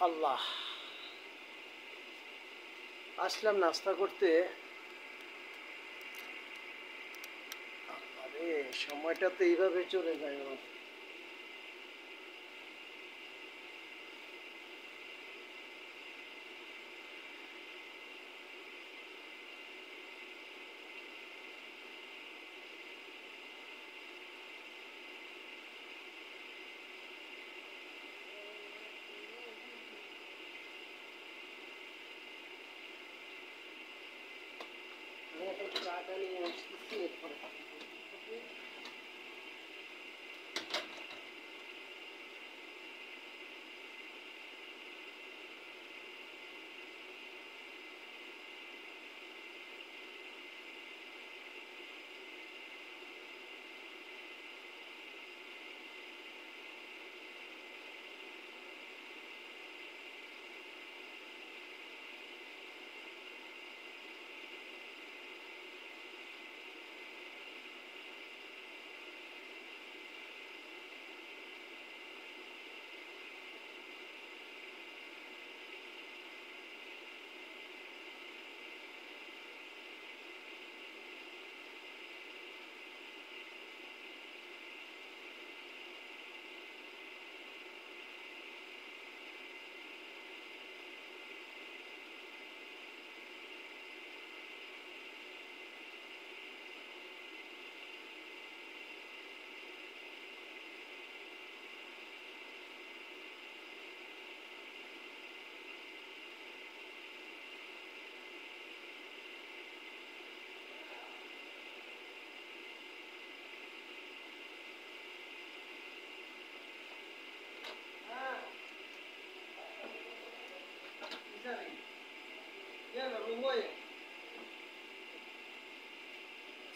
আল্লাহ, আসলাম নাস্তা করতে। আরে সময়টা তো এইভাবে চলে যায় আমার। আমি এখন চাটা নিয়ে আসতেছি, এরপরে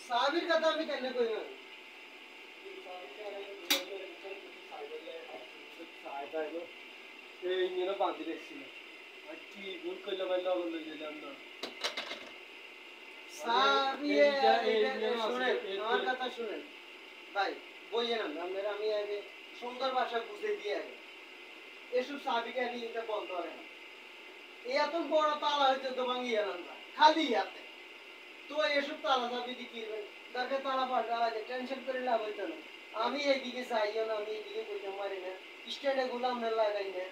সাহাবীর কথা আমি কেন কই না? এই নিয়ে বাঁধি রেখেছিল আর কি ভুল করলে ভাই লবণ লই দিলাম না। আমার কথা শুনেন ভাই, বইয়েন আমরা, আমি আগে সুন্দর ভাষা বুঝে দিয়ে আগে এসব সাহাবিকে নিয়ে এটা বলতে হবে না। এত বড় তালা হইতে তো ভাঙিয়ে না খালি হাতে, তো এসব তালা চাবি দিয়ে কি দরকার? তালা পাল্টা লাগে, টেনশন করে লাভ হইতো না। আমি এইদিকে যাইও না, আমি এইদিকে কইতে মারি না, স্ট্যান্ডে গুলো আমরা লাগাই না,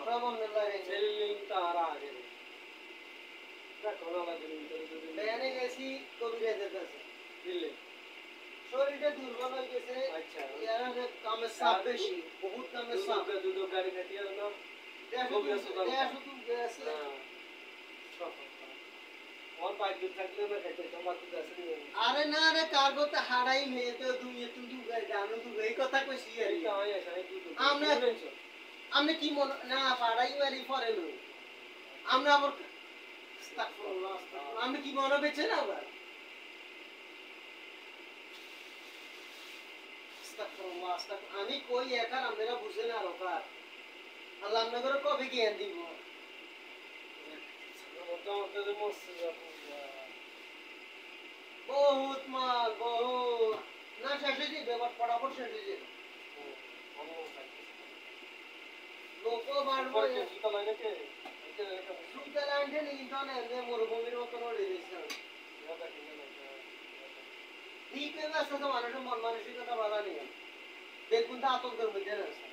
সব আমরা লাগাই না। তারা আগে ব্যানে গেছি, কবিরা যেতেছে দিলে শরীরটা দুর্বল হয়ে গেছে। আচ্ছা এর কামের চাপ বেশি, বহুত কামের চাপ। দুটো গাড়ি খাটিয়ে না শুধু গেছে। আমার বাইক দূর থাকলে না খাইতে তোমার তো আছে। আরে না রে, কার্গোতে হারাই মেয়ে তো দুই তুই জানো তুই এই কথা কইছি আর আমরা আমি কি মন না পাড়াই বাড়ি পরে নই আমরা আবার আস্তাগফিরুল্লাহ আস্তাগফিরুল্লাহ, আমি কি মনে বেঁচে না আবার আস্তাগফিরুল্লাহ আস্তাগফিরুল্লাহ। আমি কই একার আমরা বুঝে না রকার আল্লাহ আমাদের কবে জ্ঞান দিব? বহুত মাল বহুত না শেষে যাবে, এবার ফটাফট শেষে যাবে। লোক বাড়বো সুইজারল্যান্ডে নিয়ে এনে মরুভূমির মতন ওড়ে দিয়েছে। দ্বীপে ব্যস্ত তো মানুষের মন মানসিকতা বাধা নেই, দেখুন তো আতঙ্কের মধ্যে আছে।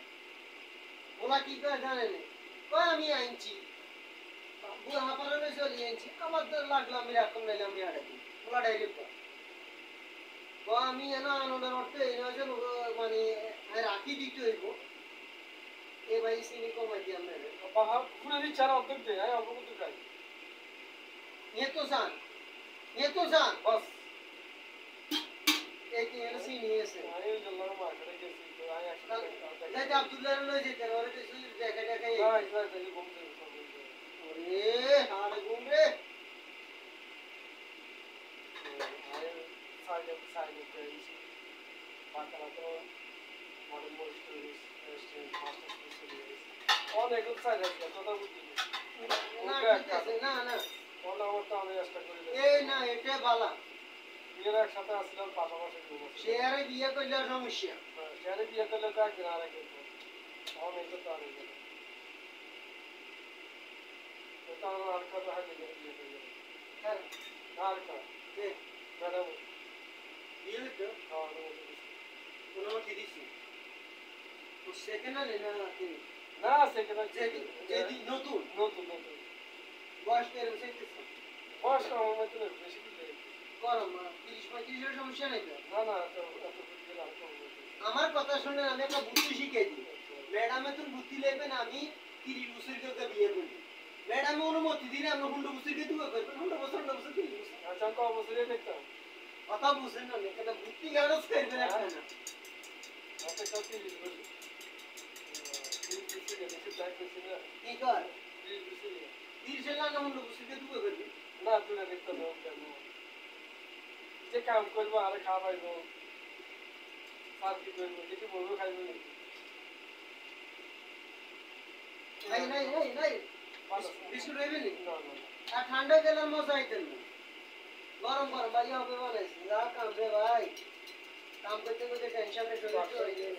ওরা কি করে জানেন? কয় আমি আনছি হাঁপানো চলে আনছি, আমার তো লাগলো আমি রাখুন নাইলে আমি আড়াই ওরা ডাইরেক্ট আমি এনা আনন্দের অর্থে এই নয় যে মানে রাখি দিতে হইব। এ ভাই চিনি কমাই দিয়ে আমরা পুরো চার অর্ধেক দেয় অল্প খাই এ তো জান বাস এই কি এনে চিনি আছে আমি জল্লার মার্কেটে গেছি তো আমি একসাথে এই আব্দুল্লাহ লই যেতে ওরে তো সুই দেখা দেখা এই ওরে হাড় ঘুম রে অনেক উৎসাহ কথা বুঝি না না এই না এটা বালা বিয়ের একসাথে আসছিলাম পাশাপাশি শেয়ারে বিয়ে করলে সমস্যা শেয়ারে বিয়ে করলে তো একদিন আরেক অনেক তো তার আর কাজ হাতে গিয়ে হ্যাঁ আর কাজ কে ম্যাডাম বিয়ে হইতো অনুমতি দিছি ও সেকেন্ড হলে না তিনি না সেখানে যেদি নতুন নতুন নতুন বয়স কেরম চাইতেছে বয়স আমার মতো বেশি দিলে গরম 30-35 এর সমস্যা নাই তো না না এত এত দিলে আর কম আমার কথা শুনে আমি একটা বুদ্ধি শিখিয়ে দিই ম্যাডামে তুমি বুদ্ধি লেবেন আমি 30 বছর কেউ বিয়ে করি ম্যাডামে অনুমতি দিলে আমরা 100 বছর কে দুয়া করবেন 100 বছর 30 বছর আচ্ছা কম বছরে দেখতাম কথা বুঝেন না কেন বুদ্ধি গাড়স করবেন একটা না আপনি কত দিন বলি কি কর 30 30 এর লাগে 100 বছর কে দুয়া করবেন না তুই না দেখতাম যে কাম করবো আর খাওয়াইবো আর কি করবো কিছু বলবো খাইবো নাই বিস্কুট হইবে নি না না আর ঠান্ডা গেলার মজা আইতেন না গরম গরম ভাই হবে বানাইছি যা কাম রে ভাই কাম করতে করতে টেনশনে শরীর চলে যায়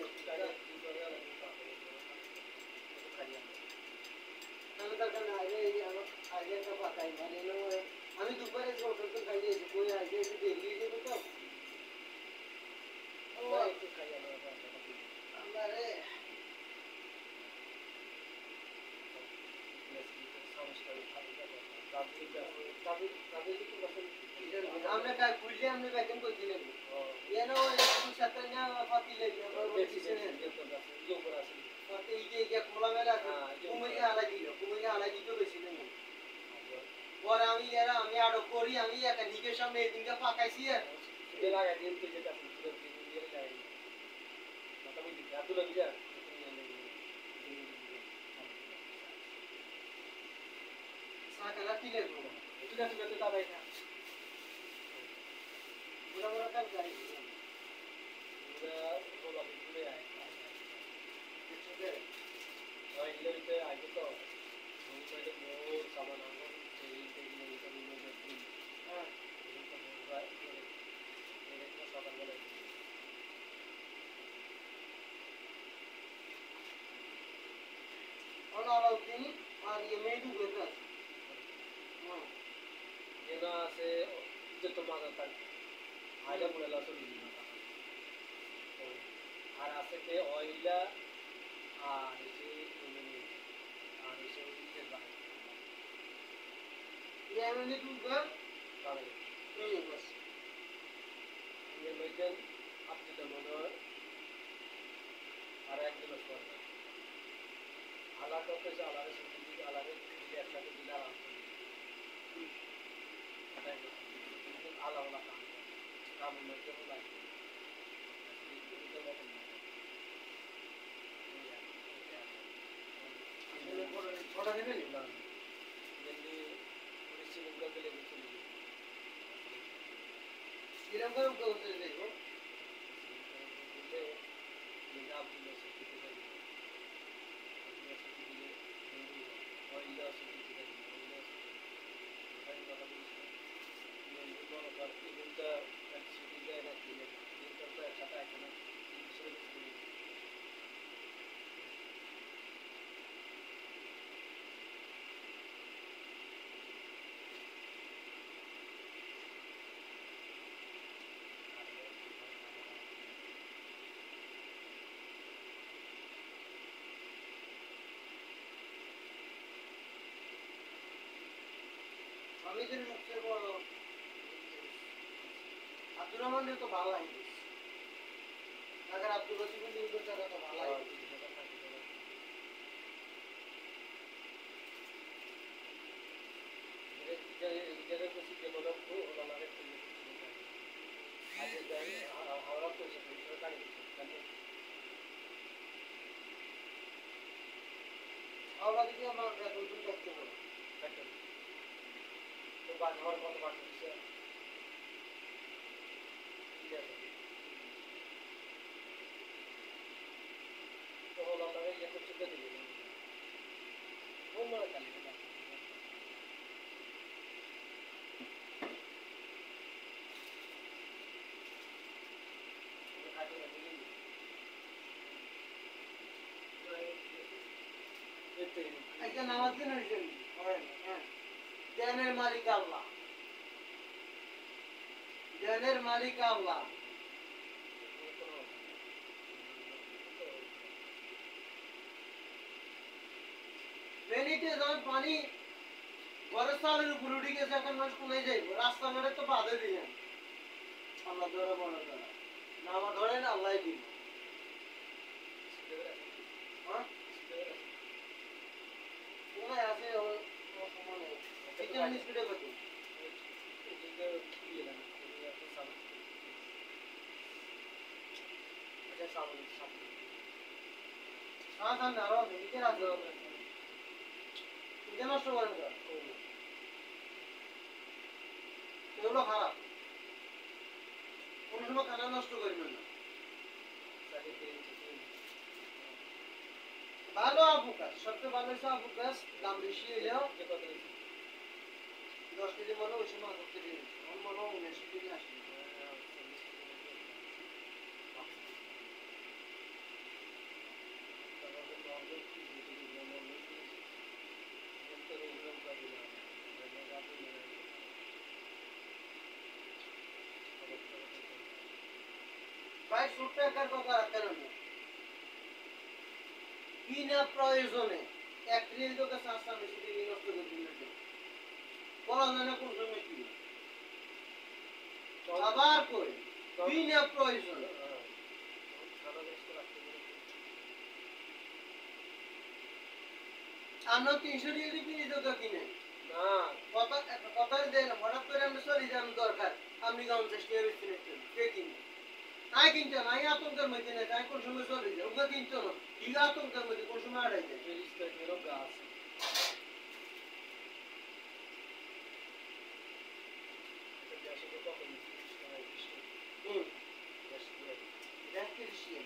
আমি দরকার না আগে আমার আগে একটা পাতাই মানে আমি দুপুরে হোটেল তো খাই দিয়েছি কই আগে একটু দেরি হয়ে যাবে তো একটু খাইয়া আমারে আমরা কাজ খুললে আমরা বেতন করতে লাগবে এনে ওই সাথে না ফাতি লাগবে আমরা বলছি না ফাতি এই যে খোলামেলা কুমিরে আলাই দিল বেশি নেই পরে আমি আরো করি আমি একটা নিকের সামনে এদিনকে পাকাইছি আর সাকালা তিলে পুরো পুরো কাজ গাড়ি অনালাউদ্দিন আর ये मेडू বেটা আছে যত মাথা থাকে আইলা বলে লাসো আর আছে কে অইলা আর যে আর এসে ইটের বাড়ি ये मैंने तू कर তাহলে नहीं बस এর মধ্যে আব্দুল মনোহর আর একজন সরকার আলাদা করতে আলাদা সুবিধা আলাদা দিলে একসাথে দিলে আরাম আলাদা কাম মধ্যে লাগে छोटा देवे नहीं না যদি পুলিশ মুখে গেলে চলে किरम करो को उसे देखो আমাদের সবচেয়ে বড় আব্দুর রহমানের তো ভালো লাগে अगर আব্দুল রশিদ দিন করতে তো ভালো লাগে যেটা খুশি যে বলো ওনারে আগে যাই হাওড়া পয়সা গাড়ি আমরা দিকে আমরা বেতন তো দেখতে হবে তো বাদ হওয়ার কত বাদ দিচ্ছে তো ওনারে ইয়ে করতে দিবে ওনারে কালি একটা নামাজ দিন হয়েছে হয় না, হ্যাঁ। জ্ঞানের মালিক আল্লাহ, জ্ঞানের মালিক আল্লাহ। ফেনীতে যখন পানি ঘরের চালের উপর উঠে গেছে, এখন মানুষ কোথায় যাইব? রাস্তা মারে তো বাধা দিলেন, আল্লাহ ধরে বড় ধরা, নামা ধরেন আল্লাহ দিব। হ্যাঁ, কোথায় আছে সমানে চিকেন স্পিডে কত? হ্যাঁ, সামনে আরো আছে, দিকে আছে, দিকে নষ্ট করেন তো। এগুলো খারাপ, কোনো সময় খানা নষ্ট করবেন না। ভালো আপু গাছ, সবচেয়ে ভালো হচ্ছে আপু গাছ, দাম বেশি হইলেও 10 কেজি মনে ওই সময় 10 কেজি, আমার মনে হয় 19 কেজি আসে। ভাই ছোট্ট একার কথা রাখেন না, বিনা প্রয়োজনে এক রিল তোকে চাষা বেশি থেকে নষ্ট করে দিলেন, বলা যায় না কোন সময় কি আবার করে বিনা প্রয়োজনে। আমরা 300 ডিগ্রি কিনে তো কিনে না কথা কথা দেন, হঠাৎ করে আমরা চলে যান দরকার, আপনি 50 টাকা বেশি নিচ্ছেন, কে কিনবে? নাই কিনতে নাই, আতঙ্কের মধ্যে নেই, তাই কোন সময় চলে যায়, ওকে কিনতো না, ঠিক আতঙ্কের মধ্যে কোন সময় আড়াই যায়। গাছ হুম, দেখ কি রিসিয়ে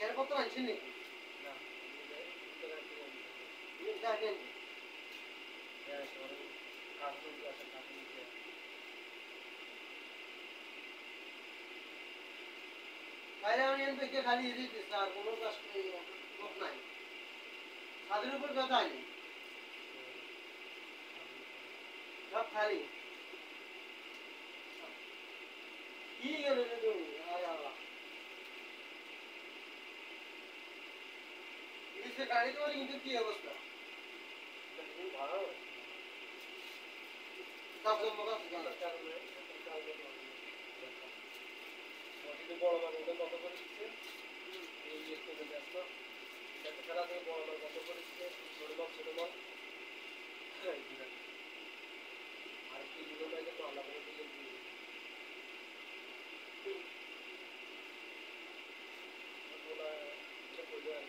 এর কত আনছেন নাকি? দেখেন বাইরে আমি এন থেকে খালি দিতেছি, আর কোনো কাজ লোক নাই, ছাদের উপর কথা নেই, সব খালি। কি গেল রে তুমি, আয় আল্লাহ, এদিকে গাড়ি তোমার কিন্তু কি অবস্থা? কাপড় মতো আছে জানা। বড় বাবুকে কত করে দিচ্ছে এই একটু ব্যস্ত খেলা থেকে বড় বাবু কত করে দিচ্ছে ছোট বাবু ছোট বাবু আর কি জীবন তো আল্লাহ করে দিয়ে বলা এটা করবে আর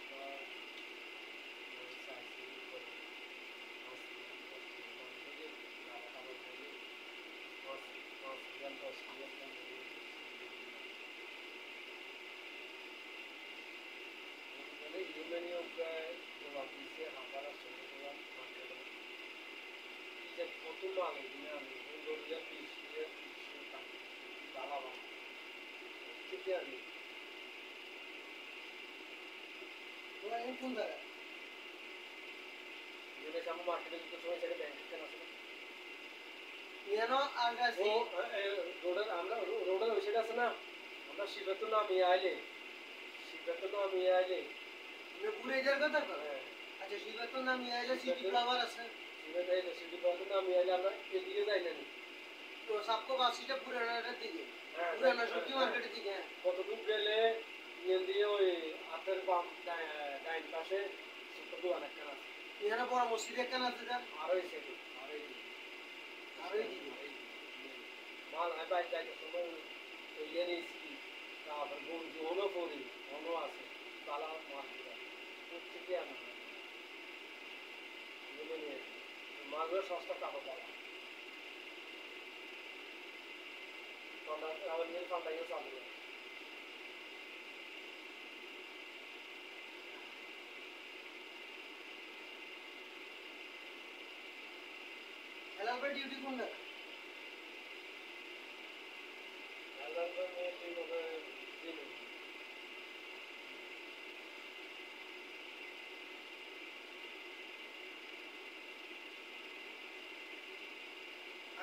ইউনানিও প্রায় জবাব দিয়েছে হাজার কত মাল এখানে আমি দরিয়া পিস বাবা থেকে আমি তোরা এই কোন জায়গায়? যেটা আমার মার্কেটে যুক্ত সময় সেটা ব্যাংক কেন আছে কেন আগাছি? রোডের আমরা রোডের ওই সাইড আছে না আমরা শিবের তো নামিয়ে আইলে শিবের তো নামিয়ে আইলে ঘুরে যাওয়ার কথা কর। হ্যাঁ আচ্ছা শিবের তো নাম আইলে সিটি ফ্লাওয়ার আছে, শিবের আইলে সিটি তো নামিয়ে আইলে আমরা এদিকে যাই না তো সাপকো বাসিটা পুরানাটার দিকে, হ্যাঁ পুরানা সবজি মার্কেটের দিকে। কতদূর গেলে নিয়ে দিয়ে ওই হাতের বাম ডাইন পাশে ছোট দোকান একটা আছে এখানে বড় মসজিদ একখান আছে, যান আর ওই সাইডে আর এই আর ওই দিকে। মাল আমি বাইক যাইতে সময় ইয়ে নিয়েছি তারপর গঞ্জি হলো পরি হলো আছে তালা মাছ প্রত্যেকে আনা মাছগুলো সস্তা কাপড় পাওয়া ঠান্ডা আবার নিয়ে ঠান্ডা গিয়ে চালু হেলালবার ডিউটি কোন জায়গায়?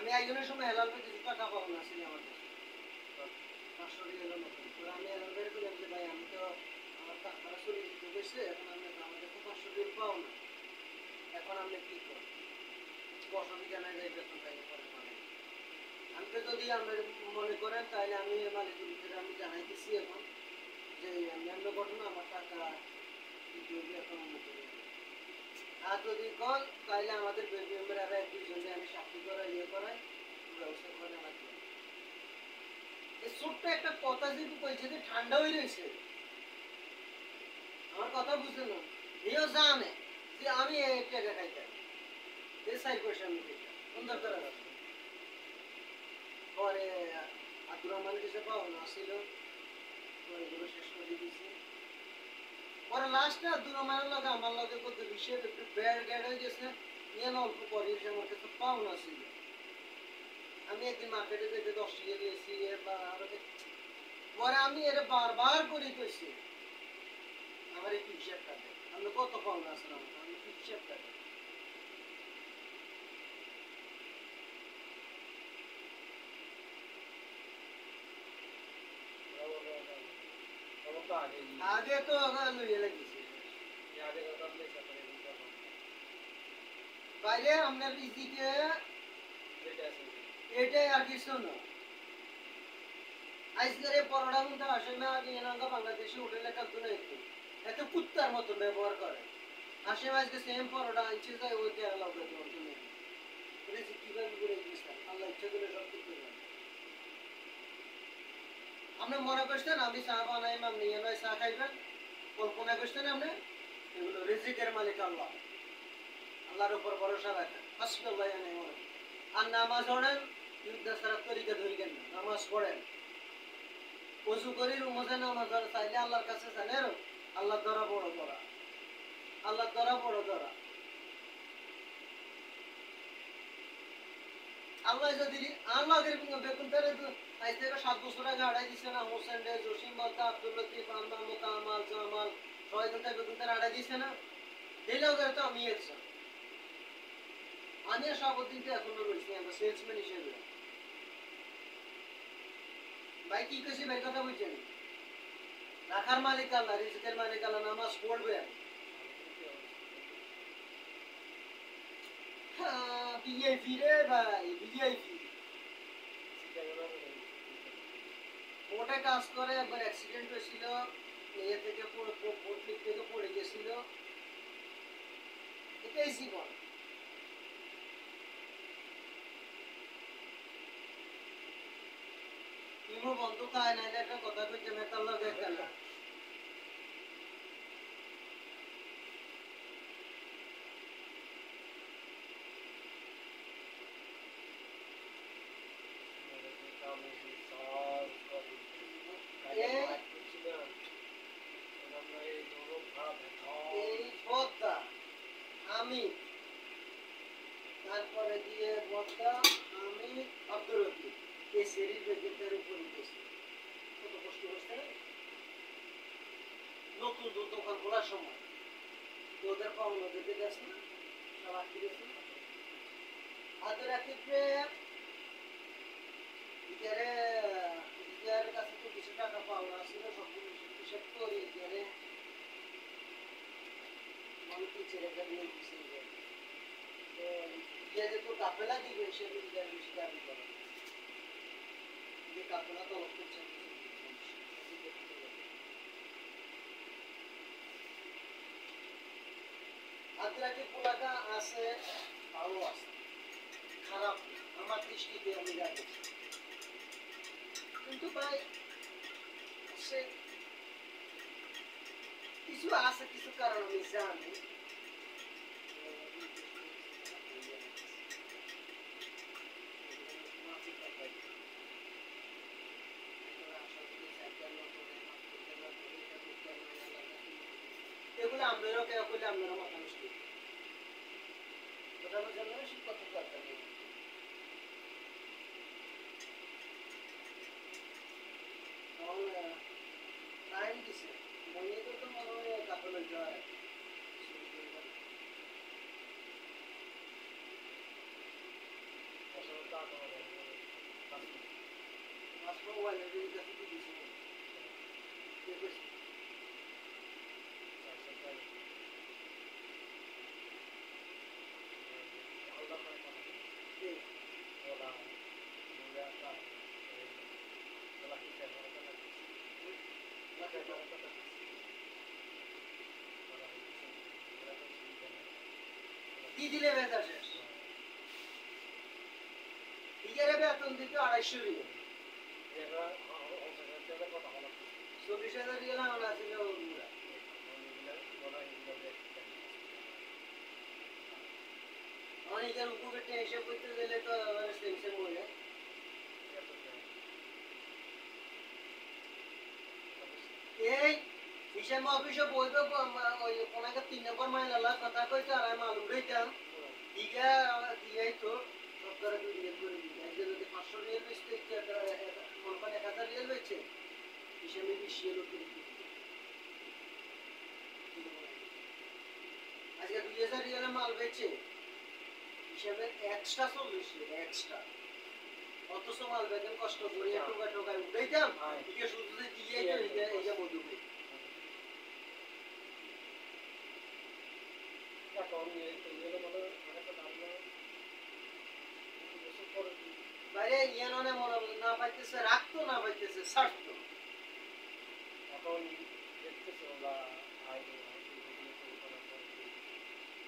আমি একজনের সময় হেলাল ভাই কিছু টাকা পাবো না ছিল আমার কাছে 500 রিয়ালের মতো। পরে আমি হেলাল ভাইয়ের বললাম যে ভাই আমি তো আমার টাকাটা চলে যেতে বসে এখন আমি আমাদের তো 500 রিয়াল পাও না, এখন আপনি কি করেন? বসতি জানায় যাই বেতন পাইলে পরে পাবেন। আমি তো যদি আপনি মনে করেন তাহলে আমি মালিকের ভিতরে আমি জানাইতেছি এখন যে অন্যান্য ঘটনা আমার টাকা দিতে হবে এখন অন্য করে। আর যদি কন তাহলে আমাদের বেড মেম্বার আর এক দুইজনে আমি সাক্ষী করাই ইয়ে করাই ব্যবস্থা করে রাখবো। এই ছোট্ট একটা কথা যেহেতু কইছে যে ঠান্ডা হয়ে রয়েছে, আমার কথা বুঝতে না, এও জানে যে আমি এই টাকা খাইতাম, এই সাই পয়সা আমি খাইতাম, কোন দরকার আছে? পরে আব্দুর রহমান কিছু পাওনা ছিল, পরে এগুলো শেষ করে দিয়েছি। পরে লাস্টে আব্দুর রহমানের লগে আমার লগে কত বিষয় একটু বেড় গেড় হয়ে গেছে, নিয়ে অল্প পরে এসে আমার কাছে পাওনা ছিল। আমি একদিন মার্কেটে যেতে 10 টাকা দিয়েছি, পরে আমি এর বারবার করে কইছি আমার একটু হিসাব কাটে, আপনি কত পাওনা আছেন আমার, আমি একটু হিসাব কাটে। আগে তো লইয়ে লাগিয়েছে বাইরে আপনার রিজিকে এটাই আর কিছু না। আজকের এই পরোটা কিন্তু আসলে আগে এনাঙ্গা বাংলাদেশি হোটেলে কাকু না এত কুত্তার মতো ব্যবহার করে। আসে আজকে সেম পরোটা আনছে যায় ওই কেরালা করে দেওয়ার জন্য বলেছি কিভাবে করে দিয়েছেন আল্লাহ ইচ্ছা করে সব কিছু করবেন। আপনি মনে করছেন আমি চা বানাইম আপনি নয় চা খাইবেন, কল্পনা করছেন আপনি? এগুলো রিজিকের মালিক আল্লাহ, আল্লাহর উপর ভরসা রাখেন, হাসবুল্লাহ ওয়া নি'মাল ওয়াকিল। আর নামাজ পড়েন, ইউদ্দা সারা তরিকা ধরিকেন না, নামাজ পড়েন ওযু করি রুমজে নামাজ পড়া চাইলে আল্লাহর কাছে জানেন আল্লাহ ধরা বড় ধরা, আল্লাহ ধরা বড় ধরা। আল্লাহ যদি আল্লাহের বেতন তারে আজ থেকে 7 বছর আগে আড়াই দিছে না, হোসেন রে জসিম বাদা আব্দুল লতিফ আম্মা মুকামাল জামাল ছয় ঘন্টা বেতন তারে আড়াই দিছে না, দিলেও তো আমি একজন আমি সাবধান তো এখনো রয়েছি আমরা সেলসম্যান হিসেবে। ভাই কি কইছি ভাই কথা বুঝছেন? রাখার মালিক আল্লাহ, রিজিকের মালিক আল্লাহ, নামাজ পড়বেন। হ্যাঁ ভিআইপি রে ভাই, ভিআইপি কোর্টে কাজ করে, একবার অ্যাক্সিডেন্ট হয়েছিল, ইয়ে থেকে পোর্টলিক থেকে পড়ে গেছিল, এটাই জীবন। ইমো বন্ধু খায় না, একটা কথা কইতে মেটাল লাগে একটা এই পদ্মা আমি তারপরে দিয়ে বদ্দা আমি আব্দুর রফিক এই সেরির বেগের উপর উঠেছি, কত কষ্ট করছে না? নতুন দোকান খোলার সময় ওদের পাওনা দিতে গেছে না, সব আটকে গেছে না। আব্দুর রফিককে ইজারের কাছে তো কিছু টাকা পাওনা ছিল, সবগুলো হিসাব করে ইজারে আমি পিছিয়ে রেখে দিয়ে দিচ্ছি। ইজারে তো কাফেলা দিবে হিসেবে ইজারে বেশি দাবি করে যে কাফেলা তলব করছে আদ্রাকে পোলাটা আছে, ভালো আছে, খারাপ আমার দৃষ্টিতে আমি জানি। কিন্তু ভাই সে কিছু আছে, কিছু কারণ আমি জানি। এগুলো আমরাও কেউ করলে আপনারা মাথা নষ্ট কথা বলছেন না, শিক্ষক দরকার নেই। টাইম দিছে মনে তো মনে হয় কাপড় লইতে হয়। মাছ মোবাইল এর কাছে কি দিছি কে কইছে কে কি দিলে বেতন শেষ ইগেরে বেতন দিতে 250 রিয়াল 40,000 রিয়াল আমরা ছিল ওরা অনেকের উপরে টেনশন করতে গেলে তো টেনশন হয়ে যায় এই হিসাব অফিসে বইবে ওই কোনাকে 3 নম্বর মাইল কথা কইতে আর আমি মাল উড়াইতাম ইগা দিয়াই তো সরকারে 2 রিয়াল করে দিই আজকে যদি 500 রিয়াল বেচতে মনে করেন 1000 রিয়াল বেচে হিসাবে 20 রিয়াল করে দিই আজকে 2000 রিয়ালের মাল বেচে হিসাবে এক্সট্রা 40 রিয়াল এক্সট্রা অথচ মাল বেচেন কষ্ট করে টোকায় উড়াইতাম ইগে শুধু দিয়াই তো ইগে মধু বাইরে ইয়াননে মনে না পাইতেছে রাখতো না পাইতেছে ছাড়তো এখন দেখতেছে ওরা আইডি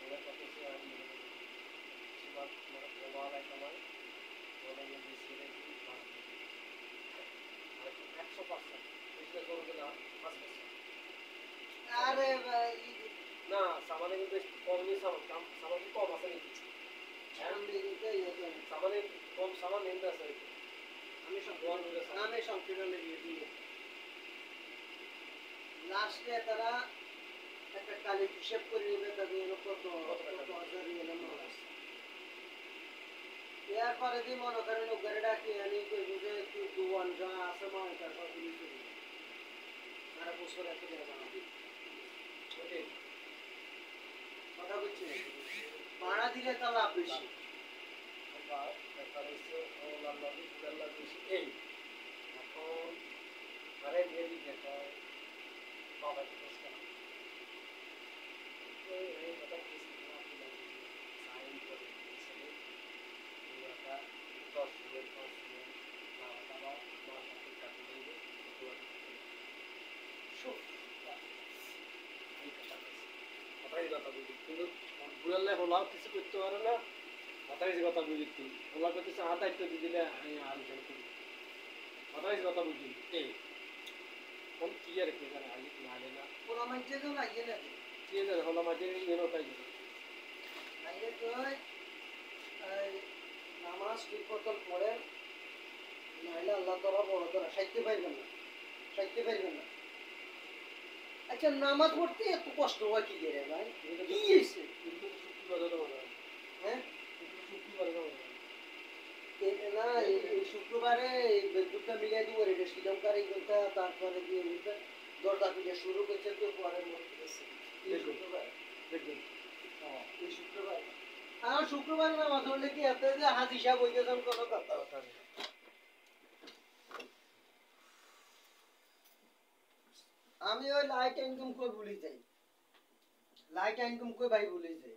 ওরা করতেছে আমি বেশিরভাগ মানে ওভার লাইক আমার ওরা বেশি রেখে 100% বুঝতে করবে না 5%। আরে না সামানে কিন্তু কম নিয়ে সামান কম আছে নাকি সামনে দিতে ইয়ে সামানে কম সামান নিতে আছে আমি সংকীর্ণ দিয়ে দিয়ে লাস্টে তারা একটা কালি হিসেব করে নেবে তাদের কত হাজার রিয়াল মাল আছে এরপরে দিয়ে মনে করেন ওখানে ডাকি আনি কইব যে তুই দুয়ান যা আছে মালটা সব দিয়ে দিবি সারা বছর এত টাকা দিবি কথা বুঝছি ভাড়া দিলে তো লাভ বেশি এখন আরে দিয়ে দিতে বাবা কিন্তু বুড়ালে হোলাও কিছু করতে পারে না মাথায় কথা বুঝি হোলা করতেছে আমার দায়িত্ব দিয়ে দিলে আমি আলোচনা করি মাথায় কথা বুঝি এই কোন কি আর কি জানে আলি নালে না পুরো মাঝে তো লাগিয়ে না কি জানে হোলা মাঝে এনো তাই আইরে তো নামাজ ঠিক মতন পড়ে নাইলে আল্লাহ তাআলা বড় তারা সাইতে পারবেন না আচ্ছা নামাজ পড়তে এত কষ্ট হয় কি রে ভাই কি হইছে হ্যাঁ না এই শুক্রবারে দুটো মিলিয়ে দিব রে শ্রীলঙ্কার এই ঘন্টা তারপরে দিয়ে দরজা পিঠে শুরু করছে তো পরের মধ্যে এই শুক্রবার দেখবেন এই শুক্রবার আর শুক্রবার নামাজ পড়লে কি এত যে হাত হিসাব হয়ে গেছে কোনো কথা আমি ওই লাইট ইনকাম করে ভুলে যাই ভাই ভুলে যাই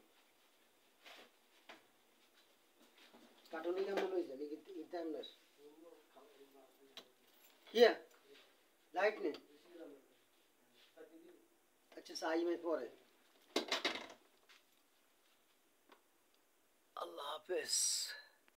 কাটুনি কেমন হয়েছে ইন্টারনেট কিয়া লাইট নেই আচ্ছা সাই में পরে আল্লাহ হাফেজ